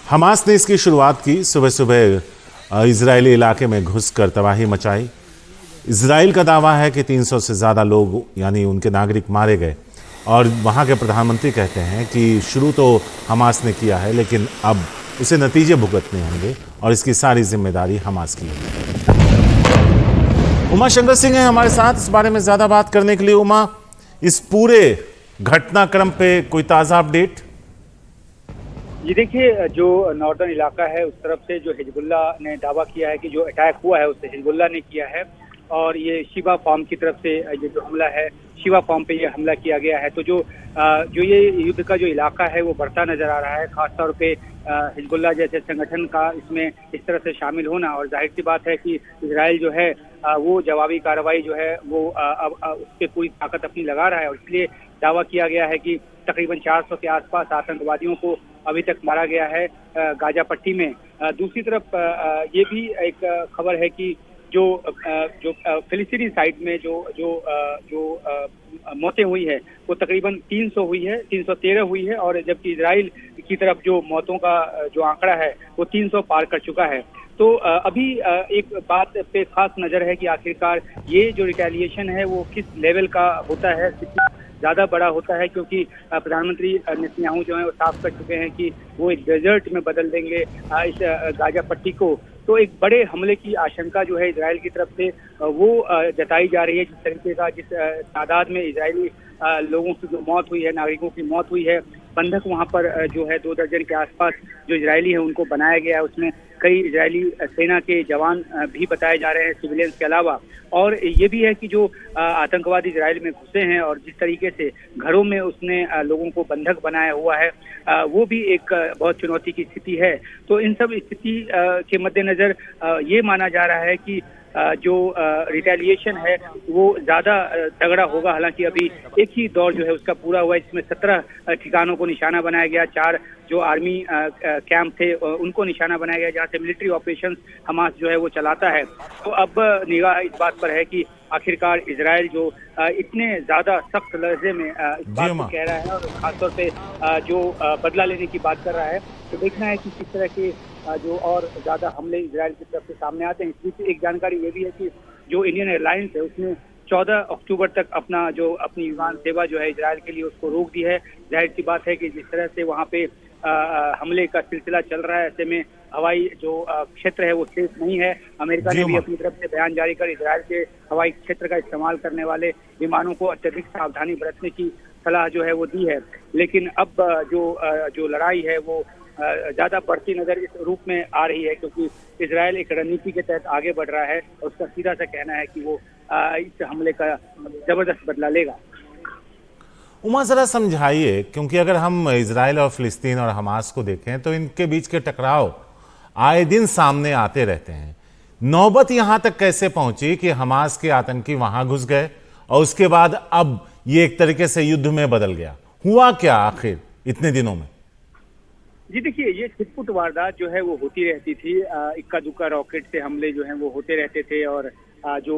Hamas ने इसकी शुरुआत की। सुबह सुबह इजरायली इलाके में घुसकर तबाही मचाई। इजराइल का दावा है कि 300 से ज़्यादा लोग यानी उनके नागरिक मारे गए और वहाँ के प्रधानमंत्री कहते हैं कि शुरू तो हमास ने किया है, लेकिन अब उसे नतीजे भुगतने होंगे और इसकी सारी जिम्मेदारी हमास की है। उमा शंकर सिंह है हमारे साथ इस बारे में ज़्यादा बात करने के लिए। उमा, इस पूरे घटनाक्रम पे कोई ताज़ा अपडेट? जी देखिए, जो नॉर्दर्न इलाका है उस तरफ से जो हिजबुल्ला ने दावा किया है कि जो अटैक हुआ है उससे हिजबुल्ला ने किया है, और ये शिवा फार्म की तरफ से ये जो हमला है, शिवा फार्म पे ये हमला किया गया है। तो जो ये युद्ध का जो इलाका है वो बढ़ता नजर आ रहा है, खासतौर पे हिजबुल्ला जैसे संगठन का इसमें इस तरह से शामिल होना। और जाहिर सी बात है कि इजराइल जो है वो जवाबी कार्रवाई जो है वो अब उस पर पूरी ताकत अपनी लगा रहा है, और इसलिए दावा किया गया है कि तकरीबन 400 के आसपास आतंकवादियों को अभी तक मारा गया है गाजा पट्टी में। दूसरी तरफ ये भी एक खबर है कि जो फिलिस्तीनी साइड में जो मौतें हुई है वो तकरीबन 300 हुई है, 313 हुई है, और जबकि इजराइल की तरफ जो मौतों का जो आंकड़ा है वो 300 पार कर चुका है। तो अभी एक बात पे खास नजर है कि आखिरकार ये जो रिटेलिएशन है वो किस लेवल का होता है, कितना ज्यादा बड़ा होता है, क्योंकि प्रधानमंत्री नेतन्याहू जो है वो साफ कर चुके हैं कि वो एक डेजर्ट में बदल देंगे इस गाजा पट्टी को। तो एक बड़े हमले की आशंका जो है इजराइल की तरफ से वो जताई जा रही है। जिस तरीके का जिस तादाद में इजरायली लोगों की जो मौत हुई है, नागरिकों की मौत हुई है, बंधक वहां पर जो है 2 दर्जन के आसपास जो इजरायली है उनको बनाया गया है। उसमें कई इजरायली सेना के जवान भी बताए जा रहे हैं सिविलियंस के अलावा। और ये भी है कि जो आतंकवादी इजराइल में घुसे हैं और जिस तरीके से घरों में उसने लोगों को बंधक बनाया हुआ है, वो भी एक बहुत चुनौती की स्थिति है। तो इन सब स्थिति के मद्देनजर ये माना जा रहा है कि जो रिटेलिएशन है वो ज्यादा तगड़ा होगा। हालांकि अभी एक ही दौर जो है उसका पूरा हुआ है, इसमें 17 ठिकानों को निशाना बनाया गया, 4 जो आर्मी कैंप थे उनको निशाना बनाया गया जहाँ से मिलिट्री ऑपरेशंस हमास जो है वो चलाता है। तो अब निगाह इस बात पर है कि आखिरकार इजराइल जो इतने ज्यादा सख्त लहजे में इस बात को कह रहा है और खासतौर पे जो बदला लेने की बात कर रहा है, तो देखना है कि किस तरह के जो और ज्यादा हमले इजराइल की तरफ से सामने आते हैं। इस बीच एक जानकारी ये भी है कि जो इंडियन एयरलाइंस है उसने 14 अक्टूबर तक अपनी विमान सेवा जो है इजराइल के लिए उसको रोक दी है। जाहिर सी बात है कि जिस तरह से वहाँ पे हमले का सिलसिला चल रहा है, ऐसे में हवाई जो क्षेत्र है वो सेफ नहीं है। अमेरिका ने भी अपनी तरफ से बयान जारी कर इजराइल के हवाई क्षेत्र का इस्तेमाल करने वाले विमानों को अत्यधिक सावधानी बरतने की सलाह जो है वो दी है। लेकिन अब जो लड़ाई है वो ज्यादा बढ़ती नजर इस रूप में आ रही है, क्योंकि इजराइल एक रणनीति के तहत आगे बढ़ रहा है और उसका सीधा सा कहना है कि वो इस हमले का जबरदस्त बदला लेगा। उमा, जरा समझाइए, क्योंकि अगर हम इजराइल और फिलिस्तीन और हमास को देखें तो इनके बीच के टकराव आए दिन सामने आते रहते हैं। नौबत यहां तक कैसे पहुंची कि हमास के आतंकी वहां घुस गए और उसके बाद अब ये एक तरीके से युद्ध में बदल गया? हुआ क्या आखिर इतने दिनों में? जी देखिए, ये छिटपुट वारदात जो है वो होती रहती थी। इक्का दुक्का रॉकेट से हमले जो हैं वो होते रहते थे, और जो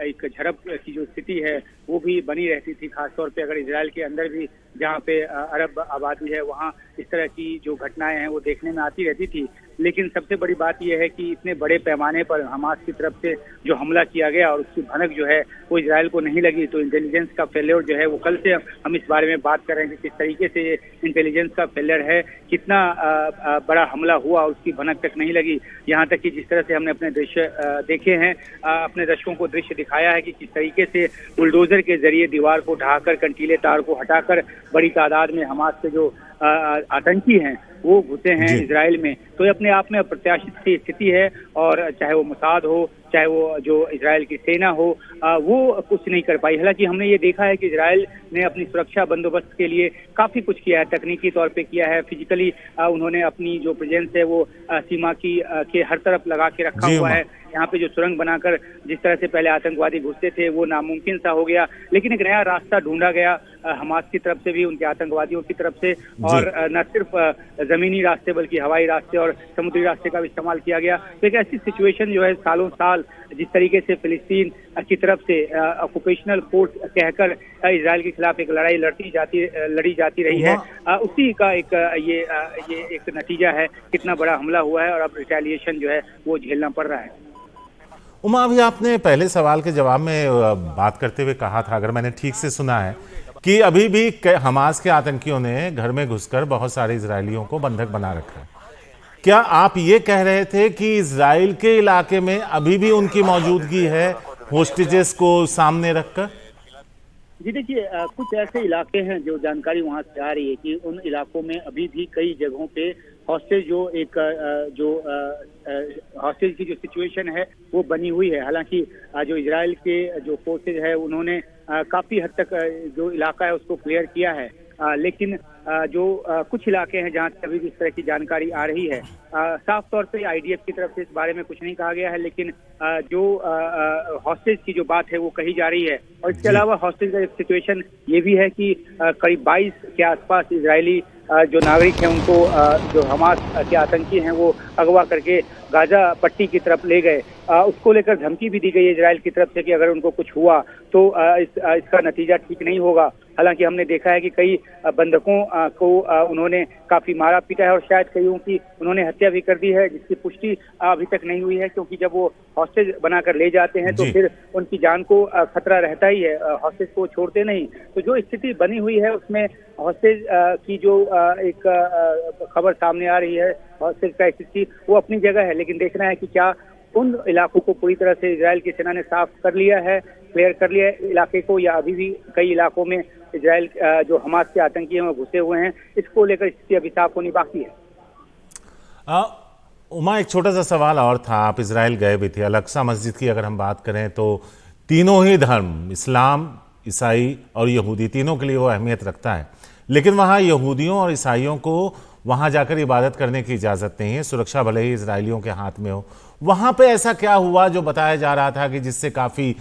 एक झड़प की जो स्थिति है वो भी बनी रहती थी। खासतौर पे अगर इजराइल के अंदर भी जहाँ पे अरब आबादी है वहाँ इस तरह की जो घटनाएं हैं वो देखने में आती रहती थी। लेकिन सबसे बड़ी बात यह है कि इतने बड़े पैमाने पर हमास की तरफ से जो हमला किया गया और उसकी भनक जो है वो इजराइल को नहीं लगी। तो इंटेलिजेंस का फेलियर जो है वो कल से हम इस बारे में बात कर रहे हैं कि किस तरीके से इंटेलिजेंस का फेलियर है, कितना बड़ा हमला हुआ और उसकी भनक तक नहीं लगी। यहाँ तक कि जिस तरह से हमने अपने दृश्य देखे हैं, अपने दर्शकों को दृश्य दिखाया है कि किस तरीके से बुलडोजर के जरिए दीवार को ढाकर, कंटीले तार को हटाकर बड़ी तादाद में हमास के जो आतंकी हैं वो घुसे हैं इजराइल में। तो ये अपने आप में अप्रत्याशित सी स्थिति है, और चाहे वो मोसाद हो, चाहे वो जो इजराइल की सेना हो, वो कुछ नहीं कर पाई। हालांकि हमने ये देखा है कि इजराइल ने अपनी सुरक्षा बंदोबस्त के लिए काफी कुछ किया है, तकनीकी तौर पे किया है, फिजिकली उन्होंने अपनी जो प्रेजेंस है वो सीमा की के हर तरफ लगा के रखा हुआ है। यहाँ पे जो सुरंग बनाकर जिस तरह से पहले आतंकवादी घुसते थे वो नामुमकिन सा हो गया, लेकिन एक नया रास्ता ढूंढा गया हमास की तरफ से भी, उनके आतंकवादियों की तरफ से, और न सिर्फ जमीनी रास्ते बल्कि हवाई रास्ते और समुद्री रास्ते का भी इस्तेमाल किया गया। तो एक ऐसी सिचुएशन जो है सालों साल जिस तरीके से फिलिस्तीन की तरफ से ऑक्यूपेशनल फोर्स कहकर इजराइल के खिलाफ एक लड़ाई लड़ी जाती रही है, उसी का एक ये एक नतीजा है। कितना बड़ा हमला हुआ है और अब रिटेलिएशन जो है वो झेलना पड़ रहा है। उमा, अभी आपने पहले सवाल के जवाब में बात करते हुए कहा था, अगर मैंने ठीक से सुना है, कि अभी भी हमास के आतंकियों ने घर में घुसकर बहुत सारे इजरायलियों को बंधक बना रखा है। क्या आप ये कह रहे थे कि इजराइल के इलाके में अभी भी उनकी मौजूदगी है, होस्टेजेस को सामने रखकर? जी देखिए, कुछ ऐसे इलाके हैं जो जानकारी वहां से आ रही है कि उन इलाकों में अभी भी कई जगहों पे हॉस्टेज हॉस्टेज की जो सिचुएशन है वो बनी हुई है। हालांकि जो इजराइल के जो फोर्सेज है उन्होंने काफी हद तक जो इलाका है उसको क्लियर किया है, लेकिन जो कुछ इलाके हैं जहां अभी भी इस तरह की जानकारी आ रही है। साफ तौर पे आईडीएफ की तरफ से इस बारे में कुछ नहीं कहा गया है, लेकिन जो हॉस्टेज की जो बात है वो कही जा रही है। और इसके अलावा हॉस्टेज का एक सिचुएशन ये भी है कि करीब 22 के आसपास इजरायली जो नागरिक हैं उनको जो हमास के आतंकी हैं वो अगवा करके गाजा पट्टी की तरफ ले गए। उसको लेकर धमकी भी दी गई है इजराइल की तरफ से कि अगर उनको कुछ हुआ तो इसका नतीजा ठीक नहीं होगा। हालांकि हमने देखा है कि कई बंधकों को उन्होंने काफी मारा पीटा है और शायद कईयों की उन्होंने हत्या भी कर दी है, जिसकी पुष्टि अभी तक नहीं हुई है, क्योंकि जब वो हॉस्टेज बनाकर ले जाते हैं तो फिर उनकी जान को खतरा रहता ही है, हॉस्टेज को छोड़ते नहीं। तो जो स्थिति बनी हुई है उसमें हॉस्टेज की जो एक खबर सामने आ रही है, हॉस्टेज का स्थिति वो अपनी जगह है, लेकिन देखना है कि क्या उन इलाकों को पूरी तरह से इजराइल की सेना ने साफ कर लिया है, क्लियर कर लिया है इलाके को, या अभी भी कई इलाकों में इजराइल जो हमास के आतंकी हैं वो घुसे हुए हैं। इसको लेकर स्थिति अभी साफ होनी बाकी है। उमा, एक छोटा सा सवाल और था। आप इजराइल गए भी थे। अल-अक्सा मस्जिद की अगर हम बात करें तो तीनों ही धर्म, इस्लाम, ईसाई और यहूदी, तीनों के लिए वो अहमियत रखता है, लेकिन वहाँ यहूदियों और ईसाइयों को वहाँ जाकर इबादत करने की इजाज़त नहीं है, सुरक्षा भले ही इजरायलियों के हाथ में हो। वहाँ पे ऐसा क्या हुआ जो बताया जा रहा था कि जिससे काफ़ी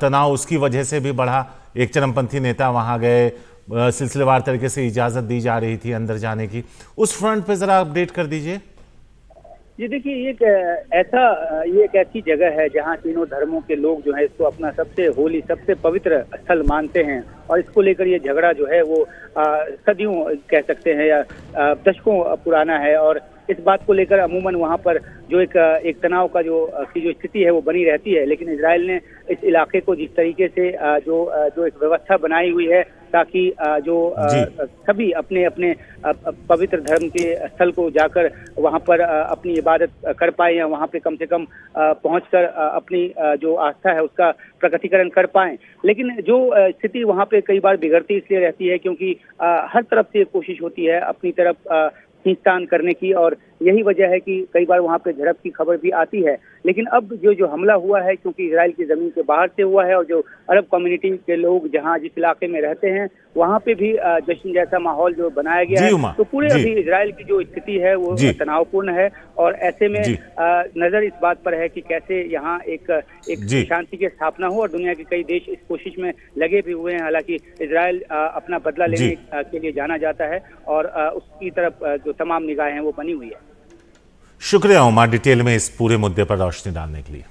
तनाव उसकी वजह से भी बढ़ा? एक चरमपंथी नेता वहाँ गए, सिलसिलेवार तरीके से इजाज़त दी जा रही थी अंदर जाने की, उस फ्रंट पे ज़रा अपडेट कर दीजिए। ये देखिए, ये एक ऐसी जगह है जहाँ तीनों धर्मों के लोग जो है इसको अपना सबसे होली, सबसे पवित्र स्थल मानते हैं, और इसको लेकर ये झगड़ा जो है वो सदियों कह सकते हैं या दशकों पुराना है। और इस बात को लेकर अमूमन वहाँ पर जो एक तनाव का जो स्थिति है वो बनी रहती है। लेकिन इजराइल ने इस इलाके को जिस तरीके से जो एक व्यवस्था बनाई हुई है ताकि जो सभी अपने अपने पवित्र धर्म के स्थल को जाकर वहाँ पर अपनी इबादत कर पाए, या वहाँ पे कम से कम पहुँचकर अपनी जो आस्था है उसका प्रकटीकरण कर पाएं। लेकिन जो स्थिति वहाँ पे कई बार बिगड़ती इसलिए रहती है क्योंकि हर तरफ से कोशिश होती है अपनी तरफ खींचतान करने की, और यही वजह है कि कई बार वहाँ पे झड़प की खबर भी आती है। लेकिन अब जो हमला हुआ है क्योंकि इजराइल की जमीन के बाहर से हुआ है, और जो अरब कम्युनिटी के लोग जहाँ जिस इलाके में रहते हैं वहाँ पे भी जश्न जैसा माहौल जो बनाया गया है, तो पूरे अभी इजराइल की जो स्थिति है वो तनावपूर्ण है। और ऐसे में नजर इस बात पर है कि कैसे यहाँ एक शांति की स्थापना हो, और दुनिया के कई देश इस कोशिश में लगे भी हुए हैं। हालांकि इजराइल अपना बदला लेने के लिए जाना जाता है और उसकी तरफ जो तमाम निगाहें हैं वो बनी हुई है। शुक्रिया उमा, डिटेल में इस पूरे मुद्दे पर रोशनी डालने के लिए।